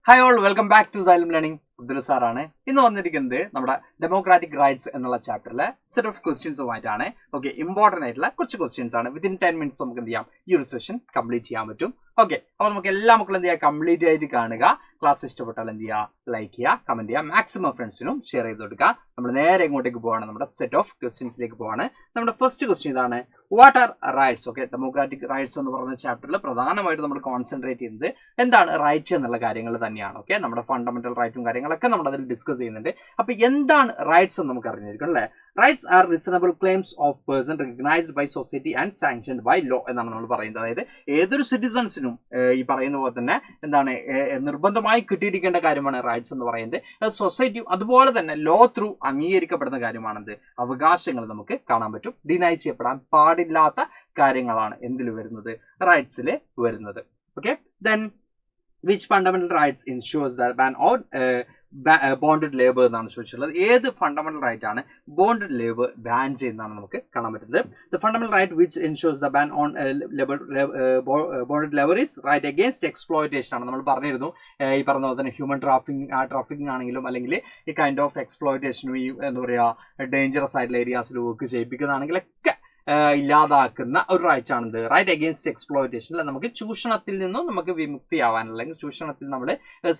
Hi all, welcome back to Xylem learning. Abdul സാറാണ് ഇന്ന് വന്നിരിക്കുന്നത് നമ്മുടെ ഡെമോക്രാറ്റിക് റൈറ്റ്സ് എന്നുള്ള ചാപ്റ്ററിലെ സെറ്റ് ഓഫ് ക്വസ്റ്റ്യൻസുമായിട്ടാണ്. ഓക്കെ, ഇമ്പോർട്ടന്റ് ആയിട്ടുള്ള കുറച്ച് ക്വസ്റ്റ്യൻസ് ആണ്. വിത്തിൻ 10 minutes നമുക്ക് എന്ത് ചെയ്യാം, ഈ ഒരു സെഷൻ കംപ്ലീറ്റ് ചെയ്യാൻ പറ്റും. ഓക്കെ, അപ്പോൾ നമുക്ക് എല്ലാ മക്കളും എന്ത് ചെയ്യുക, കംപ്ലീറ്റ് ആയിട്ട് കാണുക. ക്ലാസ് ഇഷ്ടപ്പെട്ടാൽ എന്ത് ചെയ്യുക, ലൈക്ക് ചെയ്യുക, കമന്റ് ചെയ്യുക, മാക്സിമം ഫ്രണ്ട്സിനും ഷെയർ ചെയ്ത് കൊടുക്കുക. നമ്മൾ നേരെ ഇങ്ങോട്ടേക്ക് പോവാണ്, നമ്മുടെ സെറ്റ് ഓഫ് ക്വസ്റ്റ്യൻസിലേക്ക് പോവാണ്. നമ്മുടെ ഫസ്റ്റ് ക്വസ്റ്റ്യൻ ഇതാണ്, what are rights? Okay, democratic rights എന്ന് പറയുന്ന ചാപ്റ്ററിൽ പ്രധാനമായിട്ട് നമ്മൾ കോൺസെൻട്രേറ്റ് ചെയ്യുന്നത് എന്താണ്, റൈറ്റ് എന്നുള്ള കാര്യങ്ങൾ തന്നെയാണ്. ഓക്കെ, നമ്മുടെ ഫണ്ടമെന്റൽ റൈറ്റും കാര്യങ്ങളൊക്കെ നമ്മൾ അതിൽ ഡിസ്കസ് ചെയ്യുന്നുണ്ട്. അപ്പൊ എന്താണ് റൈറ്റ്സ് എന്ന് നമുക്ക് അറിഞ്ഞിരിക്കണം അല്ലേ? Rights are reasonable claims of person recognised by society and sanctioned by law എന്നാണ് നമ്മൾ പറയുന്നത്. അതായത് ഏതൊരു സിറ്റിസൺസിനും ഈ പറയുന്ന പോലെ തന്നെ എന്താണ്, നിർബന്ധമായി കിട്ടിയിരിക്കേണ്ട കാര്യമാണ് റൈറ്റ്സ് എന്ന് പറയുന്നത്. സൊസൈറ്റി അതുപോലെ തന്നെ ലോ ത്രൂ അംഗീകരിക്കപ്പെടുന്ന കാര്യമാണെന്ത്, അവകാശങ്ങൾ നമുക്ക് കാണാൻ പറ്റും. ഡിനൈ ചെയ്യപ്പെടാൻ പാടില്ലാത്ത കാര്യങ്ങളാണ് എന്തിൽ വരുന്നത്, റൈറ്റ്സിൽ വരുന്നത്. Okay, then which fundamental rights insures the ban on bonded labour എന്നാണ് ചോദിച്ചിട്ടുള്ളത്. ഏത് ഫണ്ടമെന്റൽ റൈറ്റ് ആണ് ബോണ്ടഡ് ലേബർ ബാൻ ചെയ്യുന്നതാണ് നമുക്ക് കാണാൻ പറ്റുന്നത്. The fundamental right which insures the ban on bonded labour is right against exploitation ആണ്. നമ്മൾ പറഞ്ഞിരുന്നു, ഈ പറഞ്ഞ പോലെ തന്നെ ഹ്യൂമൻ ട്രാഫിക്കിംഗ് ആണെങ്കിലും അല്ലെങ്കിൽ ഈ കൈൻഡ് ഓഫ് എക്സ്പ്ലോയിറ്റേഷനും ഈ എന്താ പറയുക ഡേഞ്ചറസ് ആയിട്ടുള്ള ഏരിയാസിൽ വർക്ക് ചെയ്യിപ്പിക്കുന്നതാണെങ്കിലൊക്കെ ഇല്ലാതാക്കുന്ന ഒരു റൈറ്റ് ആണിത്. റൈറ്റ് അഗേൻസ്റ്റ് എക്സ്പ്ലോയിറ്റേഷൻ അല്ല, നമുക്ക് ചൂഷണത്തിൽ നിന്നും നമുക്ക് വിമുക്തിയാവാൻ അല്ലെങ്കിൽ ചൂഷണത്തിൽ നമ്മൾ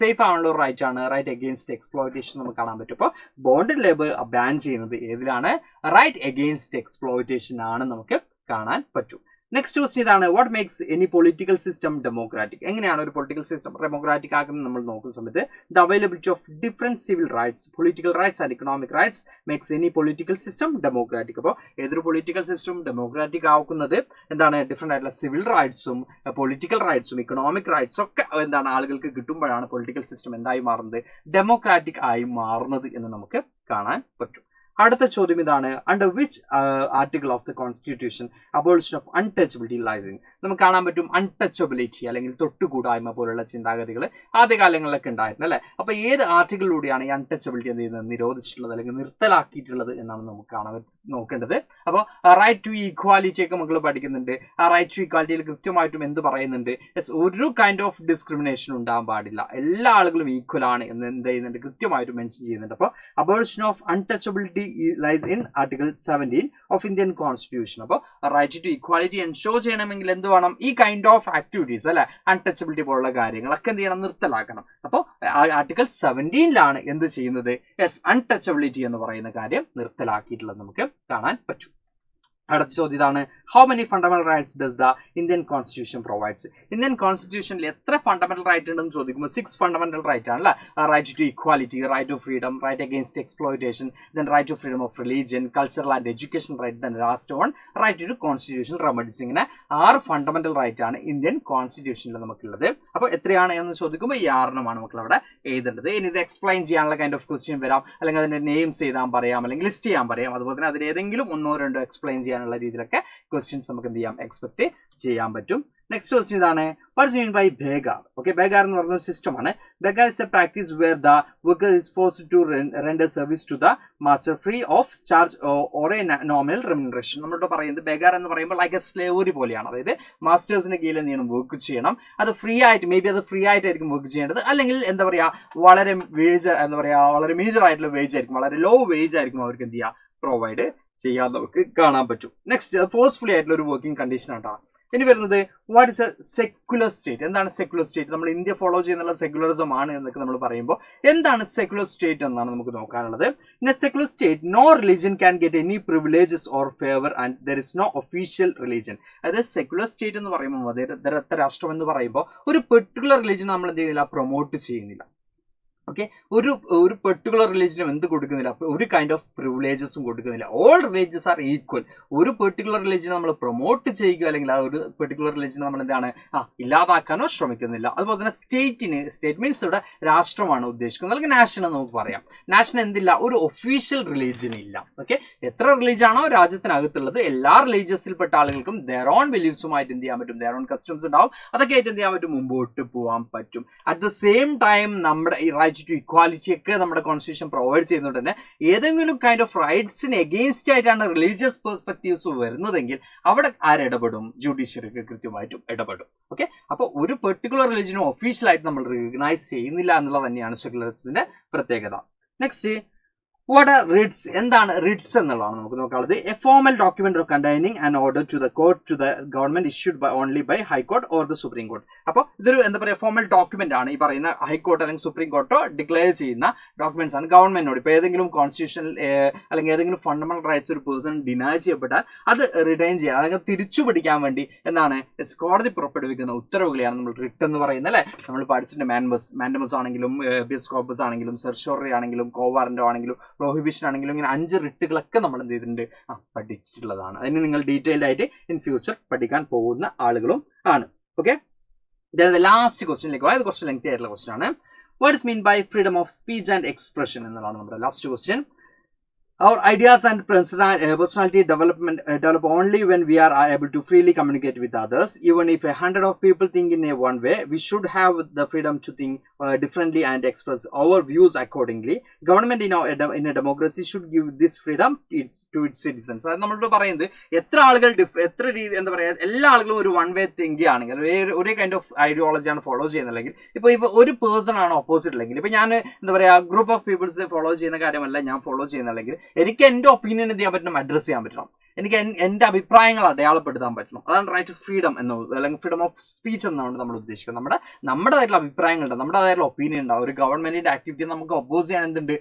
സേഫ് ആവാനുള്ള ഒരു റൈറ്റ് ആണ് റൈറ്റ് അഗേൻസ്റ്റ് എക്സ്പ്ലോയിറ്റേഷൻ നമുക്ക് കാണാൻ പറ്റും. അപ്പോൾ ബോണ്ടഡ് ലേബർ ബാൻ ചെയ്യുന്നത് ഏതിലാണ്, റൈറ്റ് അഗേൻസ്റ്റ് എക്സ്പ്ലോയിറ്റേഷൻ ആണ് നമുക്ക് കാണാൻ പറ്റും. നെക്സ്റ്റ് ക്വസ്റ്റ്യൻ ഇതാണ്, what makes any political system democratic? എങ്ങനെയാണ് ഒരു പൊളിറ്റിക്കൽ സിസ്റ്റം ഡെമോക്രാറ്റിക് ആക്കുന്നത് നമ്മൾ നോക്കുന്ന സമയത്ത് the availability of different civil rights, political rights and economic rights makes any political system democratic. അപ്പോൾ ഏതൊരു പൊളിറ്റിക്കൽ സിസ്റ്റം ഡെമോക്രാറ്റിക് ആക്കുന്നത് എന്താണ്, ഡിഫറെന്റ് ആയിട്ടുള്ള സിവിൽ റൈറ്റ്സും പൊളിറ്റിക്കൽ റൈറ്റ്സും ഇക്കണോമിക് റൈറ്റ്സും ഒക്കെ എന്താണ് ആളുകൾക്ക് കിട്ടുമ്പോഴാണ് പൊളിറ്റിക്കൽ സിസ്റ്റം എന്തായി മാറുന്നത്, ഡെമോക്രാറ്റിക് ആയി മാറുന്നത് എന്ന് നമുക്ക് കാണാൻ പറ്റും. അടുത്ത ചോദ്യം ഇതാണ്, under which article of the constitution abolition of untouchability lies in? നമുക്ക് കാണാൻ പറ്റും അൺടച്ചബിലിറ്റി അല്ലെങ്കിൽ തൊട്ടുകൂടായ്മ പോലുള്ള ചിന്താഗതികൾ ആദ്യകാലങ്ങളിലൊക്കെ ഉണ്ടായിരുന്നു അല്ലെ. അപ്പൊ ഏത് ആർട്ടിക്കിളിലൂടെയാണ് ഈ അൺടച്ചബിലിറ്റി എന്ത് ചെയ്യുന്നത്, നിരോധിച്ചിട്ടുള്ളത് അല്ലെങ്കിൽ നിർത്തലാക്കിയിട്ടുള്ളത് എന്നാണ് നമുക്ക് കാണാൻ നോക്കേണ്ടത്. അപ്പോൾ റൈറ്റ് ടു ഈക്വാലിറ്റി ഒക്കെ മക്കൾ പഠിക്കുന്നുണ്ട്. ആ റൈറ്റ് ടു ഈക്വാലിറ്റിയിൽ കൃത്യമായിട്ടും എന്ത് പറയുന്നുണ്ട്, ഒരു കൈൻഡ് ഓഫ് ഡിസ്ക്രിമിനേഷൻ ഉണ്ടാകാൻ പാടില്ല, എല്ലാ ആളുകളും ഈക്വൽ ആണ് എന്ന് എന്ത് ചെയ്യുന്നുണ്ട്, കൃത്യമായിട്ട് മെൻഷൻ ചെയ്യുന്നുണ്ട്. അപ്പോൾ abolition of untouchability lies in Article 17 of Indian Constitution. അപ്പോൾ റൈറ്റ് ടു ഈക്വാലിറ്റി എൻഷോർ ചെയ്യണമെങ്കിൽ എന്ത് വേണം, ഈ കൈൻഡ് ഓഫ് ആക്ടിവിറ്റീസ് അല്ലെ, അൺടച്ചബിലിറ്റി പോലുള്ള കാര്യങ്ങളൊക്കെ എന്ത് ചെയ്യണം, നിർത്തലാക്കണം. അപ്പോൾ ആർട്ടിക്കിൾ 17 എന്ത് ചെയ്യുന്നത്, യെസ്, അൺടച്ചബിലിറ്റി എന്ന് പറയുന്ന കാര്യം നിർത്തലാക്കിയിട്ടുള്ളത് നമുക്ക് കാണാൻ പറ്റും. അടുത്ത ചോദ്യം ഇതാണ്, how many fundamental rights does the Indian constitution provides? Indian കോൺസ്റ്റിറ്റ്യൂഷനിൽ എത്ര ഫണ്ടമെന്റൽ റൈറ്റ് ഉണ്ടെന്ന് ചോദിക്കുമ്പോൾ 6 ഫണ്ടമെന്റൽ റൈറ്റ് ആണല്ലേ. Right to equality, right to freedom, right against exploitation, then right to freedom of religion, cultural and education right, then last one right to constitution remedies. ഇങ്ങനെ 6 fundamental right ആണ് Indian കോൺസ്റ്റിറ്റ്യൂഷനിൽ നമുക്കുള്ളത്. അപ്പോൾ എത്രയാണ് എന്ന് ചോദിക്കുമ്പോൾ ഈ 6 നമുക്ക് അവിടെ എഴുതേണ്ടത്. ഇനി ഇത് എക്സ്പ്ലെയിൻ ചെയ്യാനുള്ള കൈൻഡ് ഓഫ് ക്വസ്റ്റ്യൻ വരാം, അല്ലെങ്കിൽ അതിന്റെ നെയിംസ് എഴുതാൻ പറയാം, അല്ലെങ്കിൽ ലിസ്റ്റ് ചെയ്യാൻ പറയാം. അതുപോലെ തന്നെ അതിൽ ഏതെങ്കിലും 1-2 എക്സ്പ്ലെയിൻ ചെയ്യാനുള്ള രീതിയിലൊക്കെ ക്വസ്റ്റ്യൻസ് നമുക്ക് എന്ത് ചെയ്യാം, എക്സ്പെക്ട് ചെയ്യാൻ പറ്റും. നെക്സ്റ്റ് ക്വസ്റ്റ്യൻ ഇതാണ്, what's mean by begar? Okay, begar എന്ന് പറഞ്ഞ ഒരു സിസ്റ്റം ആണ്. Begar is a practice where the worker is forced to render service to the master free of charge or a nominal remuneration. നമ്മളിവിടെ പറയുന്നത് ബേഗാർ എന്ന് പറയുമ്പോൾ ലൈക്ക് എ സ്ലേവറി പോലെയാണ്. അതായത് മാസ്റ്റേഴ്സിന്റെ കീഴിൽ എന്ത് ചെയ്യണം, വർക്ക് ചെയ്യണം. അത് ഫ്രീ ആയിട്ട്, മേ ബി അത് ഫ്രീ ആയിട്ടായിരിക്കും വർക്ക് ചെയ്യേണ്ടത്, അല്ലെങ്കിൽ എന്താ പറയുക വളരെ വേജ് എന്താ പറയുക വളരെ മേജർ ആയിട്ടുള്ള വേജ് ആയിരിക്കും, വളരെ ലോ വേജ് ആയിരിക്കും അവർക്ക് എന്ത് ചെയ്യുക, പ്രൊവൈഡ് ചെയ്യാൻ നമുക്ക് കാണാൻ പറ്റും. നെക്സ്റ്റ്, ഫോഴ്സ്ഫുള്ളി ആയിട്ടുള്ള ഒരു വർക്കിംഗ് കണ്ടീഷൻ ആട്ടോ. ഇനി വരുന്നത്, what is a secular state? എന്താണ് സെക്യുലർ സ്റ്റേറ്റ്? നമ്മൾ ഇന്ത്യ ഫോളോ ചെയ്യുന്നുള്ള സെക്യുലറിസം ആണ് എന്നൊക്കെ നമ്മൾ പറയുമ്പോൾ എന്താണ് സെക്യുലർ സ്റ്റേറ്റ് എന്നാണ് നമുക്ക് നോക്കാനുള്ളത്. In a secular state no religion can get any privileges or favour and there is no official religion. അതായത് സെക്യുലർ സ്റ്റേറ്റ് എന്ന് പറയുമ്പോൾ, മതേതരത്വ രാഷ്ട്രം എന്ന് പറയുമ്പോൾ ഒരു പെർട്ടിക്കുലർ റിലീജിയൻ നമ്മൾ എന്ത് ചെയ്യുന്നില്ല, പ്രൊമോട്ട് ചെയ്യുന്നില്ല. ഓക്കെ, ഒരു പെർട്ടിക്കുലർ റിലീജിയനും എന്ത് കൊടുക്കുന്നില്ല, ഒരു കൈൻഡ് ഓഫ് പ്രിവിലേജസും കൊടുക്കുന്നില്ല. All religious are equal. ഒരു പെർട്ടിക്കുലർ റിലീജിയൻ നമ്മൾ പ്രൊമോട്ട് ചെയ്യുക അല്ലെങ്കിൽ ആ ഒരു പെർട്ടിക്കുലർ റിലീജിയൻ നമ്മൾ എന്താണ് ഇല്ലാതാക്കാനോ ശ്രമിക്കുന്നില്ല. അതുപോലെ തന്നെ സ്റ്റേറ്റ് മീൻസ് ഇവിടെ രാഷ്ട്രമാണ് ഉദ്ദേശിക്കുന്നത്, അല്ലെങ്കിൽ നാഷൻ എന്ന് നമുക്ക് പറയാം. നാഷൻ എന്തില്ല, ഒരു ഒഫീഷ്യൽ റിലീജിയൻ ഇല്ല. ഓക്കെ, എത്ര റിലീജിയൻ ആണോ രാജ്യത്തിനകത്തുള്ളത് എല്ലാ റിലീജിയസിൽപ്പെട്ട ആളുകൾക്കും ദെയർ ഓൺ ബിലീഫ്സുമായിട്ട് എന്ത് ചെയ്യാൻ പറ്റും, ദെയർ ഓൺ കസ്റ്റംസ് ഉണ്ടാവും, അതൊക്കെ ആയിട്ട് എന്ത് ചെയ്യാൻ പറ്റും, മുമ്പോട്ട് പോകാൻ പറ്റും. അറ്റ് ദ സെയിം ടൈം നമ്മുടെ ഈ റൈറ്റ് റൈറ്റ് ടു ഇക്വാലിറ്റി ഒക്കെ നമ്മുടെ കോൺസ്റ്റിറ്റ്യൂഷൻ പ്രൊവൈഡ് ചെയ്യുന്നുണ്ട് തന്നെ ഏതെങ്കിലും കൈൻഡ് ഓഫ് റൈറ്റ്സിന് എഗെയിൻസ്റ്റ് ആയിട്ടാണ് റിലീജിയസ് പെർസ്പെക്റ്റീവ്സ് വരുന്നതെങ്കിൽ അവിടെ ആരിടപെടും? ജുഡീഷ്യറിക്ക് കൃത്യമായിട്ടും ഇടപെടും. ഓക്കെ, അപ്പോൾ ഒരു പെർട്ടിക്കുലർ റിലീജിയനും ഒഫീഷ്യലായിട്ട് നമ്മൾ റിക്കഗ്നൈസ് ചെയ്യുന്നില്ല എന്നുള്ളത് തന്നെയാണ് സെക്യുലറിസത്തിന്റെ പ്രത്യേകത. Next, what are writs? എന്താണ് റിട്സ് എന്നുള്ളതാണ് നമുക്ക് നോക്കാനുള്ളത്. A formal document containing an order to the court to the government issued only by high court or the supreme court. അപ്പോൾ ഇതൊരു എന്താ പറയുക ഫോർമൽ ഡോക്യുമെന്റ് ആണ്. ഈ പറയുന്ന ഹൈക്കോർട്ട് അല്ലെങ്കിൽ സുപ്രീം കോർട്ടോ ഡിക്ലെയർ ചെയ്യുന്ന ഡോക്യുമെന്റ്സ് ആണ് ഗവൺമെന്റിനോട്. ഇപ്പോൾ ഏതെങ്കിലും കോൺസ്റ്റിറ്റ്യൂഷണൽ അല്ലെങ്കിൽ ഏതെങ്കിലും ഫണ്ടമെന്റൽ റൈറ്റ്സ് ഒരു പേഴ്സൺ ഡിനൈ ചെയ്യപ്പെട്ടാൽ അത് റിട്ടൈൻ ചെയ്യാൻ അല്ലെങ്കിൽ തിരിച്ചു പിടിക്കാൻ വേണ്ടി എന്താണ് കോടതി പുറപ്പെടുവിക്കുന്ന ഉത്തരവുകളെയാണ് നമ്മൾ റിട്ട് എന്ന് പറയുന്നത് അല്ലേ. നമ്മൾ പഠിച്ചിട്ടുണ്ട് മാൻഡമസ് ആണെങ്കിലും ഹേബിയസ് കോർപ്പസ് ആണെങ്കിലും സെർഷോറി ആണെങ്കിലും കോവാറന്റോ ആണെങ്കിലും പ്രൊഹിബിഷൻ ആണെങ്കിലും ഇങ്ങനെ 5 റിട്ടുകളൊക്കെ നമ്മൾ എന്ത് ചെയ്തിട്ടുണ്ട് പഠിച്ചിട്ടുള്ളതാണ്. അതിന് നിങ്ങൾ ഡീറ്റെയിൽഡ് ആയിട്ട് ഇൻ ഫ്യൂച്ചർ പഠിക്കാൻ പോകുന്ന ആളുകളും ആണ്. ഓക്കെ, ലാസ്റ്റ് ക്വസ്റ്റ്യനിലേക്ക് പോയാൽ ക്വസ്റ്റ്യൻ ലെങ്തി ആയിട്ടുള്ള ക്വസ്റ്റ്യൻ ആണ്. What is mean by freedom of speech and expression എന്നുള്ളതാണ് നമ്മുടെ last question. Our ideas and personality develop only when we are able to freely communicate with others. Even if 100 of people think in a one way, we should have the freedom to think differently and express our views accordingly. Government in a democracy should give this freedom to its citizens. അത് നമ്മളോട് പറയുന്നത് എത്ര ആളുകൾ എത്ര രീതി എന്താ പറയുക എല്ലാ ആളുകളും ഒരു വൺ വേ തിങ്ക് ആണെങ്കിൽ ഒരേ കൈൻഡ് ഓഫ് ഐഡിയോളജിയാണ് ഫോളോ ചെയ്യുന്നില്ലെങ്കിൽ ഇപ്പോൾ ഒരു പേഴ്സൺ ആണ് ഓപ്പോസിറ്റ് അല്ലെങ്കിൽ ഇപ്പോൾ ഞാൻ എന്താ പറയുക ഗ്രൂപ്പ് ഓഫ് പീപ്പിൾസ് ഫോളോ ചെയ്യുന്ന കാര്യമല്ല ഞാൻ ഫോളോ ചെയ്യുന്നില്ലെങ്കിൽ എനിക്ക് എന്റെ ഒപ്പീനിയൻ എന്ത് ചെയ്യാൻ പറ്റണം? അഡ്രസ് ചെയ്യാൻ പറ്റണം. എനിക്ക് എന്റെ അഭിപ്രായങ്ങൾ അടയാളപ്പെടുത്താൻ പറ്റണം. അതാണ് റൈറ്റ് ടു ഫ്രീഡം എന്നുള്ളത്, അല്ലെങ്കിൽ ഫ്രീഡം ഓഫ് സ്പീച്ച് എന്നാണ് നമ്മൾ ഉദ്ദേശിക്കുന്നത്. നമ്മുടേതായിട്ടുള്ള അഭിപ്രായങ്ങളുണ്ട്, നമ്മുടേതായിട്ടുള്ള ഒപ്പീനിയൻ ഉണ്ടാവും. ഒരു ഗവൺമെന്റിന്റെ ആക്ടിവിറ്റി നമുക്ക് ഒപ്പോസ് ചെയ്യാൻ എന്തുണ്ട്?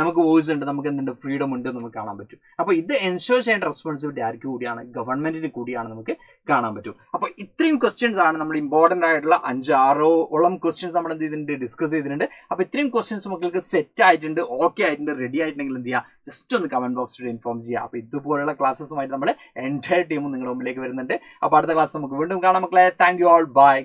നമുക്ക് വോയിസ് ഉണ്ട്, നമുക്ക് എന്തുണ്ട്? ഫ്രീഡം ഉണ്ട്, നമുക്ക് കാണാൻ പറ്റും. അപ്പൊ ഇത് എൻഷുർ ചെയ്യേണ്ട റെസ്പോൺസിബിലിറ്റി ആർക്ക് കൂടിയാണ്? ഗവൺമെന്റിന് കൂടിയാണ് നമുക്ക് കാണാൻ പറ്റും. അപ്പൊ ഇത്രയും ക്വസ്റ്റ്യൻസ് ആണ് നമ്മൾ ഇമ്പോർട്ടന്റ് ആയിട്ടുള്ള 5-6ഓളം ക്വസ്റ്റ്യൻസ് നമ്മൾ എന്ത് ചെയ്തിട്ടുണ്ട്? ഡിസ്കസ് ചെയ്തിട്ടുണ്ട്. അപ്പൊ ഇത്രയും ക്വസ്റ്റ്യൻസ് മക്കൾക്ക് സെറ്റ് ആയിട്ടുണ്ട്, ഓക്കെ ആയിട്ടുണ്ട്, റെഡി ആയിട്ടുണ്ടെങ്കിൽ എന്ത് ചെയ്യുക? ജസ്റ്റ് ഒന്ന് കമന്റ് ബോക്സിൽ ഇൻഫോം ചെയ്യുക. അപ്പൊ ഇതുപോലുള്ള ക്ലാസ്സസുമായിട്ട് നമ്മുടെ എൻറ്റയർ ടീമും നിങ്ങളുടെ മുമ്പിലേക്ക് വരുന്നുണ്ട്. അപ്പൊ അടുത്ത ക്ലാസ് നമുക്ക് വീണ്ടും കാണാം മക്കളെ. Thank you all, by.